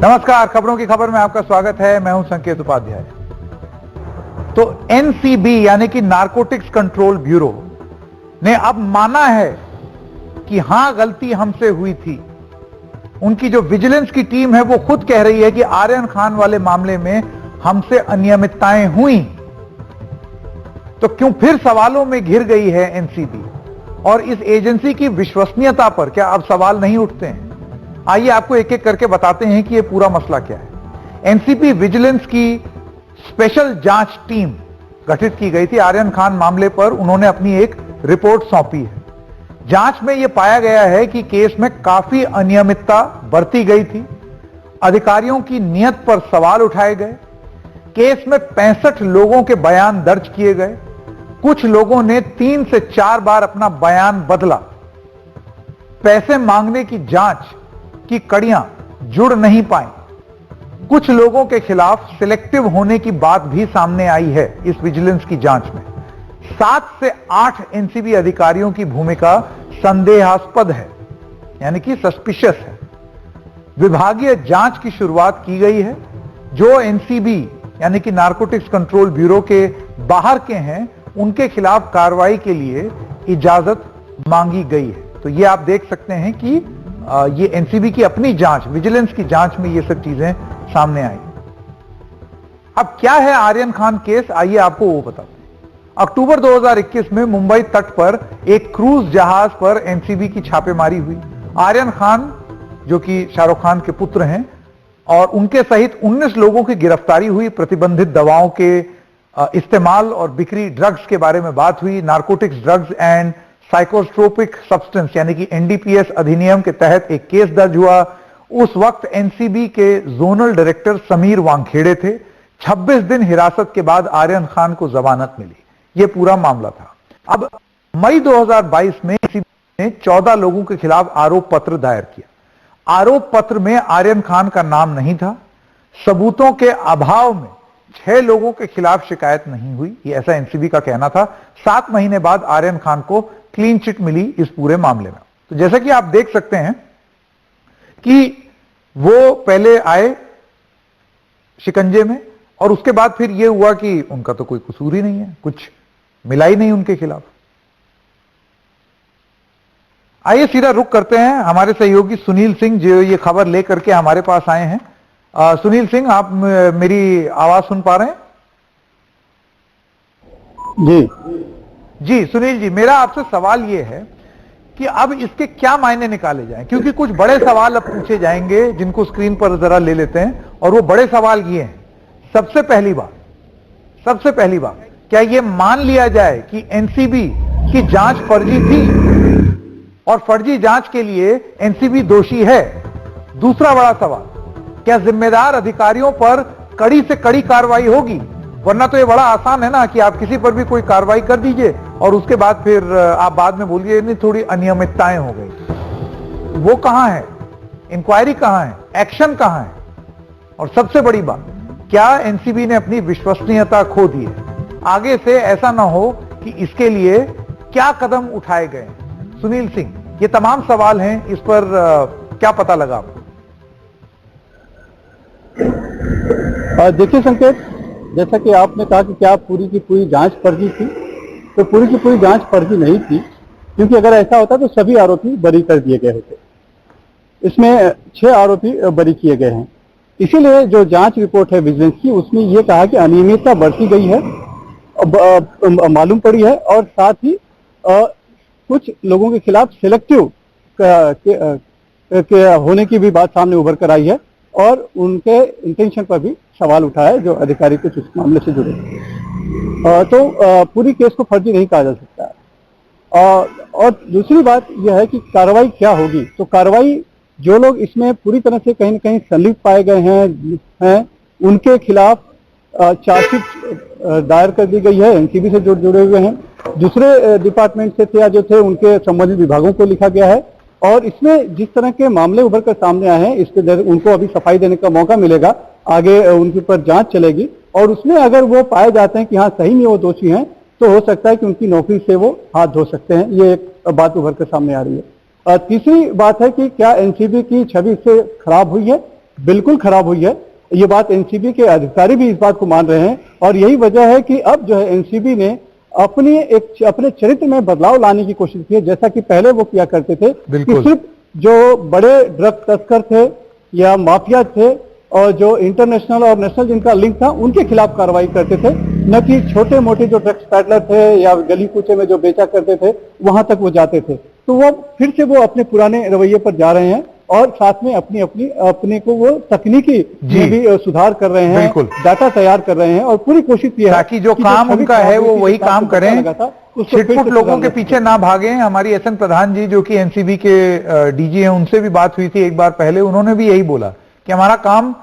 नमस्कार, खबरों की खबर में आपका स्वागत है। मैं हूं संकेत उपाध्याय। तो एनसीबी यानी कि नारकोटिक्स कंट्रोल ब्यूरो ने अब माना है कि हां, गलती हमसे हुई थी। उनकी जो विजिलेंस की टीम है वो खुद कह रही है कि आर्यन खान वाले मामले में हमसे अनियमितताएं हुई। तो क्यों फिर सवालों में घिर गई है एनसीबी, और इस एजेंसी की विश्वसनीयता पर क्या अब सवाल नहीं उठते हैं? आइए आपको एक एक करके बताते हैं कि यह पूरा मसला क्या है। एनसीबी विजिलेंस की स्पेशल जांच टीम गठित की गई थी। आर्यन खान मामले पर उन्होंने अपनी एक रिपोर्ट सौंपी है। जांच में यह पाया गया है कि केस में काफी अनियमितता बरती गई थी। अधिकारियों की नीयत पर सवाल उठाए गए। केस में 65 लोगों के बयान दर्ज किए गए। कुछ लोगों ने 3 से 4 बार अपना बयान बदला। पैसे मांगने की जांच की कड़ियां जुड़ नहीं पाई। कुछ लोगों के खिलाफ सिलेक्टिव होने की बात भी सामने आई है इस विजिलेंस की जांच में। 7 से 8 एनसीबी अधिकारियों की भूमिका संदेहास्पद है, यानी कि सस्पिशियस है। विभागीय जांच की शुरुआत की गई है। जो एनसीबी यानी कि नारकोटिक्स कंट्रोल ब्यूरो के बाहर के हैं, उनके खिलाफ कार्रवाई के लिए इजाजत मांगी गई है। तो ये आप देख सकते हैं कि ये एनसीबी की अपनी जांच, विजिलेंस की जांच में ये सब चीजें सामने आई। अब क्या है आर्यन खान केस, आइए आपको वो बताते हैं। अक्टूबर 2021 में मुंबई तट पर एक क्रूज जहाज पर एनसीबी की छापेमारी हुई। आर्यन खान, जो कि शाहरुख खान के पुत्र हैं, और उनके सहित 19 लोगों की गिरफ्तारी हुई। प्रतिबंधित दवाओं के इस्तेमाल और बिक्री, ड्रग्स के बारे में बात हुई। Narcotics drugs and psychotropic substance यानी कि एनडीपीएस अधिनियम के तहत एक केस दर्ज हुआ। उस वक्त एनसीबी के जोनल डायरेक्टर समीर वानखेड़े थे। 26 दिन हिरासत के बाद आर्यन खान को जमानत मिली। यह पूरा मामला था। अब मई 2022 में एनसीबी ने 14 लोगों के खिलाफ आरोप पत्र दायर किया। आरोप पत्र में आर्यन खान का नाम नहीं था। सबूतों के अभाव में 6 लोगों के खिलाफ शिकायत नहीं हुई, ये ऐसा एनसीबी का कहना था। 7 महीने बाद आर्यन खान को क्लीन चिट मिली इस पूरे मामले में। तो जैसा कि आप देख सकते हैं कि वो पहले आए शिकंजे में, और उसके बाद फिर यह हुआ कि उनका तो कोई कसूर ही नहीं है, कुछ मिला ही नहीं उनके खिलाफ। आइए सीधा रुख करते हैं हमारे सहयोगी सुनील सिंह, जो ये खबर लेकर के हमारे पास आए हैं। सुनील सिंह, आप मेरी आवाज सुन पा रहे हैं? जी सुनील जी, मेरा आपसे सवाल यह है कि अब इसके क्या मायने निकाले जाएं, क्योंकि कुछ बड़े सवाल अब पूछे जाएंगे जिनको स्क्रीन पर जरा ले लेते हैं। और वो बड़े सवाल ये हैं। सबसे पहली बात, क्या यह मान लिया जाए कि एनसीबी की जांच फर्जी थी और फर्जी जांच के लिए एनसीबी दोषी है? दूसरा बड़ा सवाल, क्या जिम्मेदार अधिकारियों पर कड़ी से कड़ी कार्रवाई होगी? वरना तो ये बड़ा आसान है ना कि आप किसी पर भी कोई कार्रवाई कर दीजिए और उसके बाद फिर आप बाद में बोलिए नहीं, थोड़ी अनियमितताएं हो गई। वो कहां है? इंक्वायरी कहां है? एक्शन कहां है? और सबसे बड़ी बात, क्या एनसीबी ने अपनी विश्वसनीयता खो दी है? आगे से ऐसा ना हो कि इसके लिए क्या कदम उठाए गए? सुनील सिंह, ये तमाम सवाल हैं, इस पर क्या पता लगा आपको? देखिए संकेत, जैसा कि आपने कहा कि क्या पूरी की पूरी जांच फर्जी थी, तो पूरी की पूरी जांच फर्जी नहीं थी, क्योंकि अगर ऐसा होता तो सभी आरोपी बरी कर दिए गए होते। इसमें 6 आरोपी बरी किए गए हैं। इसीलिए जो जांच रिपोर्ट है विजिलेंस की, उसमें यह कहा कि अनियमितता बरती गई है, मालूम पड़ी है, और साथ ही कुछ लोगों के खिलाफ सिलेक्टिव के होने की भी बात सामने उभर कर आई है, और उनके इंटेंशन पर भी सवाल उठा है जो अधिकारी कुछ उस मामले से जुड़े। तो पूरी केस को फर्जी नहीं कहा जा सकता है। और दूसरी बात यह है कि कार्रवाई क्या होगी। तो कार्रवाई, जो लोग इसमें पूरी तरह से कहीं न कहीं संलिप्त पाए गए हैं उनके खिलाफ चार्जशीट दायर कर दी गई है। एनसीबी से जो जुड़े हुए हैं, दूसरे डिपार्टमेंट से थे या जो थे, उनके संबंधित विभागों को लिखा गया है। और इसमें जिस तरह के मामले उभर कर सामने आए हैं, इसके उनको अभी सफाई देने का मौका मिलेगा। आगे उनके ऊपर जांच चलेगी, और उसमें अगर वो पाए जाते हैं कि हाँ सही में वो दोषी हैं, तो हो सकता है कि उनकी नौकरी से वो हाथ धो सकते हैं। ये एक बात उभर कर सामने आ रही है। तीसरी बात है कि क्या एनसीबी की छवि इससे खराब हुई है? बिल्कुल खराब हुई है। ये बात एनसीबी के अधिकारी भी इस बात को मान रहे हैं और यही वजह है कि अब जो है एनसीबी ने अपने चरित्र में बदलाव लाने की कोशिश की है। जैसा कि पहले वो किया करते थे कि सिर्फ जो बड़े ड्रग तस्कर थे या माफिया थे और जो इंटरनेशनल और नेशनल जिनका लिंक था उनके खिलाफ कार्रवाई करते थे, न कि छोटे मोटे जो ड्रग्स पैडलर थे या गली कूचे में जो बेचा करते थे वहां तक वो जाते थे। तो वो फिर से वो अपने पुराने रवैये पर जा रहे हैं और साथ में अपने को वो तकनीकी में भी सुधार कर रहे हैं, डाटा तैयार कर रहे हैं और पूरी कोशिश ये है ताकि जो काम उनका है वो वही काम करें, छिटपुट लोगों के पीछे ना भागे। हमारी एसएन प्रधान जी जो कि एनसीबी के डीजी हैं, उनसे भी बात हुई थी एक बार पहले, उन्होंने भी यही बोला कि हमारा काम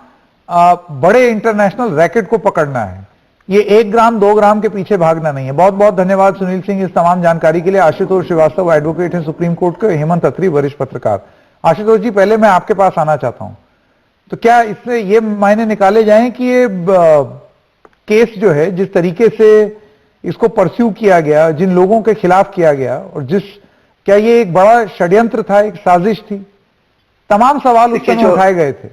बड़े इंटरनेशनल रैकेट को पकड़ना है, ये 1 ग्राम 2 ग्राम के पीछे भागना नहीं है। बहुत बहुत धन्यवाद सुनील सिंह इस तमाम जानकारी के लिए। आशुतोष श्रीवास्तव एडवोकेट हैं सुप्रीम कोर्ट के, हेमंत अत्री वरिष्ठ पत्रकार। आशुतोष जी, पहले मैं आपके पास आना चाहता हूं, तो क्या इससे ये मायने निकाले जाएं कि ये केस जो है जिस तरीके से इसको परस्यू किया गया, जिन लोगों के खिलाफ किया गया, और क्या ये एक बड़ा षड्यंत्र था, एक साजिश थी? तमाम सवाल उस समय उठाए गए थे।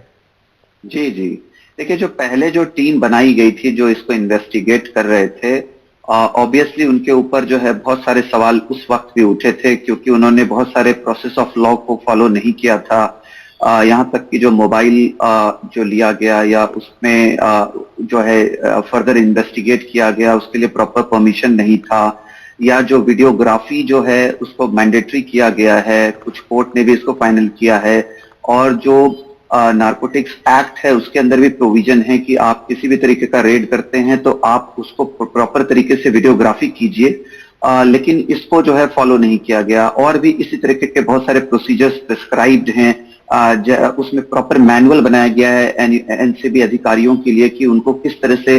जी जी, देखिए जो पहले जो टीम बनाई गई थी जो इसको इन्वेस्टिगेट कर रहे थे, ऑब्वियसली उनके ऊपर जो है बहुत सारे सवाल उस वक्त भी उठे थे क्योंकि उन्होंने बहुत सारे प्रोसेस ऑफ लॉ को फॉलो नहीं किया था। यहाँ तक कि जो मोबाइल जो लिया गया या उसमें जो है फर्दर इन्वेस्टिगेट किया गया उसके लिए प्रॉपर परमिशन नहीं था, या जो वीडियोग्राफी जो है उसको मैंडेटरी किया गया है, कुछ कोर्ट ने भी इसको फाइनल किया है, और जो नारकोटिक्स एक्ट है उसके अंदर भी प्रोविजन है कि आप किसी भी तरीके का रेड करते हैं तो आप उसको प्रॉपर तरीके से वीडियोग्राफी कीजिए, लेकिन इसको जो है फॉलो नहीं किया गया। और भी इसी तरीके के बहुत सारे प्रोसीजर्स प्रिस्क्राइब्ड हैं, उसमें प्रॉपर मैनुअल बनाया गया है एनसीबी अधिकारियों के लिए कि उनको किस तरह से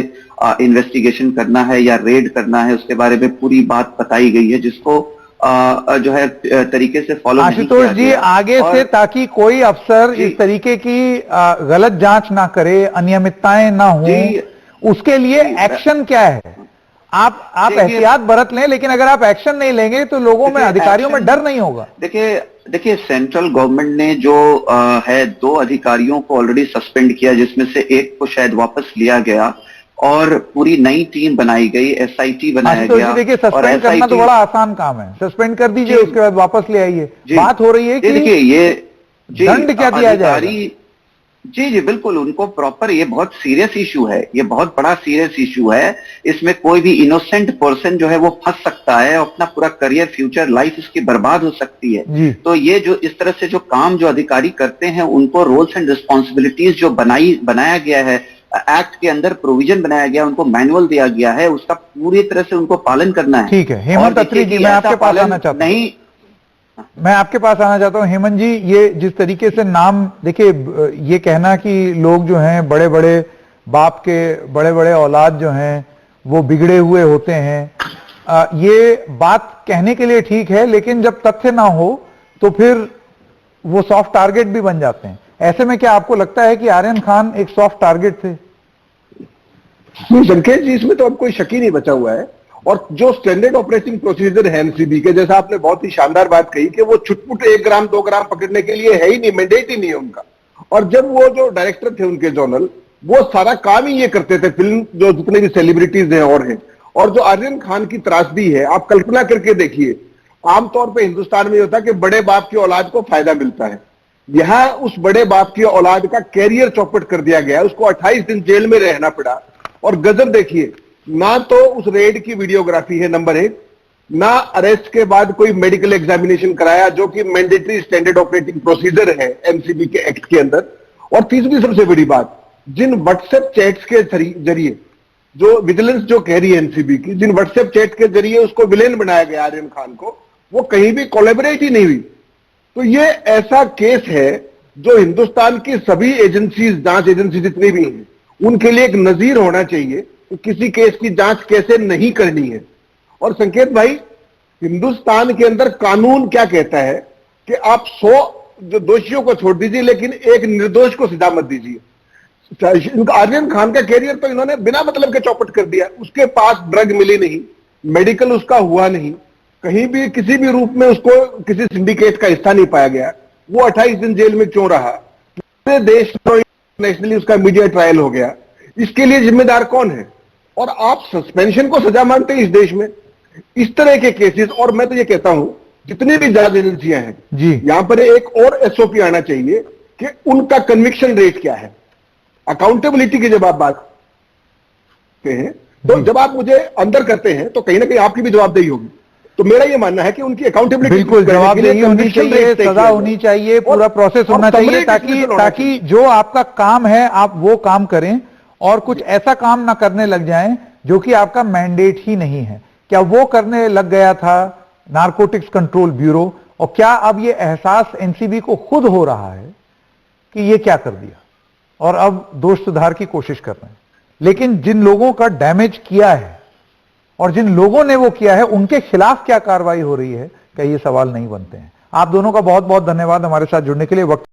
इन्वेस्टिगेशन करना है या रेड करना है, उसके बारे में पूरी बात बताई गई है जिसको जो है तरीके से फॉलो नहीं किया गया। आशुतोष जी, आगे से ताकि कोई अफसर इस तरीके की गलत जांच ना करे, अनियमितताएं ना हो, उसके लिए एक्शन क्या है? आप एहतियात बरत लें, लेकिन अगर आप एक्शन नहीं लेंगे तो लोगों में, अधिकारियों में डर नहीं होगा। देखिए सेंट्रल गवर्नमेंट ने जो है 2 अधिकारियों को ऑलरेडी सस्पेंड किया, जिसमें से एक को शायद वापस लिया गया और पूरी नई टीम बनाई गई, एसआईटी बनाया गया। देखिए सस्पेंड करना तो बड़ा आसान काम है, सस्पेंड कर दीजिए उसके बाद वापस ले आइए। बात हो रही है कि देखिए ये दंड क्या दिया जाए। जी बिल्कुल, उनको प्रॉपर, ये बहुत सीरियस इशू है, ये बहुत बड़ा सीरियस इशू है। इसमें कोई भी इनोसेंट पर्सन जो है वो फंस सकता है, अपना पूरा करियर, फ्यूचर लाइफ इसकी बर्बाद हो सकती है। तो ये जो इस तरह से जो काम जो अधिकारी करते हैं उनको रोल्स एंड रिस्पॉन्सिबिलिटीज जो बनाया गया है, एक्ट के अंदर प्रोविजन बनाया गया, उनको मैनुअल दिया गया है, उसका पूरी तरह से उनको पालन करना है। ठीक है हेमंत अत्री जी, मैं आपके पास आना चाहता हूं। मैं आपके पास आना चाहता हूं हेमंत जी, ये जिस तरीके से नाम, देखिए ये कहना कि लोग जो हैं बड़े बड़े बाप के बड़े बड़े औलाद जो हैं वो बिगड़े हुए होते हैं, ये बात कहने के लिए ठीक है, लेकिन जब तथ्य ना हो तो फिर वो सॉफ्ट टारगेट भी बन जाते हैं। ऐसे में क्या आपको लगता है कि आर्यन खान एक सॉफ्ट टारगेट थे? संकेत जी, इसमें तो अब कोई शक ही नहीं बचा हुआ है। और जो स्टैंडर्ड ऑपरेटिंग प्रोसीजर है एनसीबी के, जैसा आपने बहुत ही शानदार बात कही कि वो छुटपुट 1 ग्राम 2 ग्राम पकड़ने के लिए है ही नहीं, मैंडेट ही नहीं है उनका। और जब वो जो डायरेक्टर थे उनके जोनल, वो सारा काम ही ये करते थे, फिल्म जो जितने भी सेलिब्रिटीज हैं और हैं। और जो आर्यन खान की त्रासदी है, आप कल्पना करके देखिए, आमतौर पर हिंदुस्तान में होता है कि बड़े बाप की औलाद को फायदा मिलता है, यहां उस बड़े बाप की औलाद का कैरियर चौपट कर दिया गया, उसको 28 दिन जेल में रहना पड़ा। और गजब देखिए, ना तो उस रेड की वीडियोग्राफी है नंबर 1, ना अरेस्ट के बाद कोई मेडिकल एग्जामिनेशन कराया जो कि मैंडेटरी स्टैंडर्ड ऑपरेटिंग प्रोसीजर है एनसीबी के एक्ट के अंदर। और तीसरी सबसे बड़ी बात, जिन व्हाट्सएप चैट्स के जरिए, जो विजिलेंस जो कह रही है एनसीबी की, जिन व्हाट्सएप चैट के जरिए उसको विलेन बनाया गया आर्यन खान को, वो कहीं भी कोलैबोरेट ही नहीं हुई। तो ये ऐसा केस है जो हिंदुस्तान की सभी एजेंसीज, जांच एजेंसी जितनी भी हैं, उनके लिए एक नजीर होना चाहिए कि किसी केस की जांच कैसे नहीं करनी है। और संकेत भाई, हिंदुस्तान के अंदर कानून क्या कहता है कि आप 100 जो दोषियों को छोड़ दीजिए लेकिन एक निर्दोष को सजा मत दीजिए। आर्यन खान का कैरियर तो इन्होंने बिना मतलब के चौपट कर दिया। उसके पास ड्रग मिली नहीं, मेडिकल उसका हुआ नहीं, कहीं भी किसी भी रूप में उसको किसी सिंडिकेट का हिस्सा नहीं पाया गया, वो 28 दिन जेल में क्यों रहा? पूरे देश इंटरनेशनली उसका मीडिया ट्रायल हो गया, इसके लिए जिम्मेदार कौन है? और आप सस्पेंशन को सजा मानते हैं इस देश में? इस तरह के केसेस, और मैं तो ये कहता हूं जितनी भी जांच एजेंसियां हैं जी, यहां पर एक और एसओपी आना चाहिए कि उनका कन्विक्शन रेट क्या है। अकाउंटेबिलिटी की जब आप बात करते हैं तो जब आप मुझे अंदर करते हैं तो कहीं ना कहीं आपकी भी जवाबदेही होगी। तो मेरा ये मानना है कि उनकी अकाउंटेबिलिटी बिल्कुल जवाबदेही होनी चाहिए, सजा होनी चाहिए, पूरा प्रोसेस होना चाहिए, ताकि जो आपका काम है आप वो काम करें और कुछ ऐसा काम ना करने लग जाएं जो कि आपका मैंडेट ही नहीं है। क्या वो करने लग गया था नारकोटिक्स कंट्रोल ब्यूरो, और क्या अब ये एहसास एनसीबी को खुद हो रहा है कि ये क्या कर दिया और अब दोष सुधार की कोशिश कर रहे हैं? लेकिन जिन लोगों का डैमेज किया है और जिन लोगों ने वो किया है उनके खिलाफ क्या कार्रवाई हो रही है, क्या ये सवाल नहीं बनते हैं? आप दोनों का बहुत बहुत धन्यवाद हमारे साथ जुड़ने के लिए। वक्त